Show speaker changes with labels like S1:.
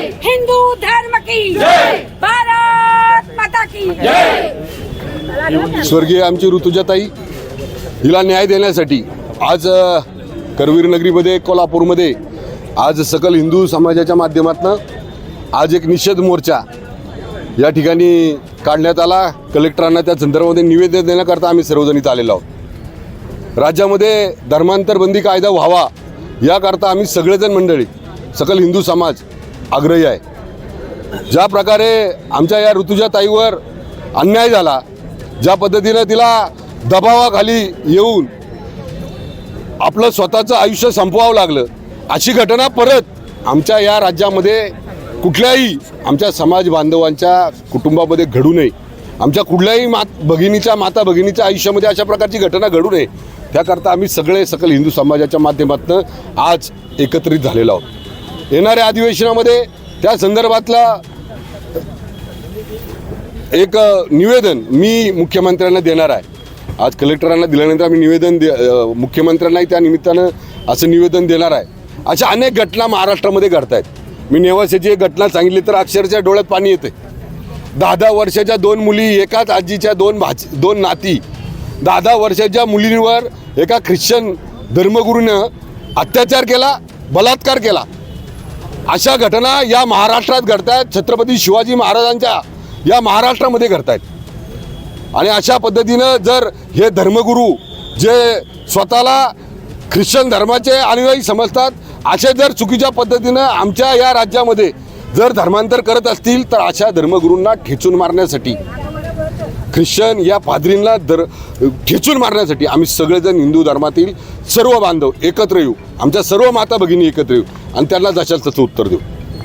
S1: हिंदू धर्म की भारत माता की
S2: स्वर्गीय आमची ऋतुजाताई हिला न्याय देण्यासाठी आज करवीर नगरीमध्ये कोल्हापूरमध्ये आज सकल हिंदू समाजाच्या माध्यमातून आज एक निषेध मोर्चा या ठिकाणी काढण्यात आला। कलेक्टरांना त्या संदर्भामध्ये निवेदन देण्याकरता आम्ही सर्वजण इथं आलेलो आहोत। राज्यामध्ये धर्मांतर बंदी कायदा व्हावा याकरता आम्ही सगळेजण मंडळी सकल हिंदू समाज आग्रही आहे। ज्या प्रकारे आमच्या या ऋतुजाताईवर अन्याय झाला, ज्या पद्धतीनं तिला दबावाखाली येऊन आपलं स्वतःचं आयुष्य संपवावं लागलं, अशी घटना परत आमच्या या राज्यामध्ये कुठल्याही आमच्या समाज बांधवांच्या कुटुंबामध्ये घडू नये। आमच्या कुठल्याही माता भगिनीच्या आयुष्यामध्ये अशा प्रकारची घटना घडू नये त्याकरता आम्ही सगळे सकल हिंदू समाजाच्या माध्यमातून आज एकत्रित झालेलो आहोत। येणाऱ्या अधिवेशनामध्ये त्या संदर्भातला एक निवेदन मी मुख्यमंत्र्यांना देणार आहे। आज कलेक्टरांना दिल्यानंतर आम्ही निवेदन मुख्यमंत्र्यांनाही त्या निमित्तानं असं निवेदन देणार आहे। अशा अनेक घटना महाराष्ट्रामध्ये घडत आहेत। मी नेवासेची एक घटना सांगितली तर अक्षरशः डोळ्यात पाणी येते। 10 वर्षाच्या 2 मुली, एकाच आजीच्या 2 नाती, 10 वर्षाच्या मुलींवर एका ख्रिश्चन धर्मगुरूनं अत्याचार केला, बलात्कार केला। अशा घटना या महाराष्ट्रात घडत आहेत। छत्रपती शिवाजी महाराजांच्या या महाराष्ट्रामध्ये घडत आहेत। आणि अशा पद्धतीनं जर हे धर्मगुरू जे स्वतःला ख्रिश्चन धर्माचे अनुयायी समजतात, असे जर चुकीच्या पद्धतीनं आमच्या या राज्यामध्ये जर धर्मांतर करत असतील तर अशा धर्मगुरूंना ठेचून मारण्यासाठी, ख्रिश्चन या पाद्रींना ठेचून मारण्यासाठी आम्ही सगळेजण हिंदू धर्मातील सर्व बांधव एकत्र येऊ, आमच्या सर्व माता भगिनी एकत्र येऊ आणि त्यांना जशाल तसं उत्तर देऊ।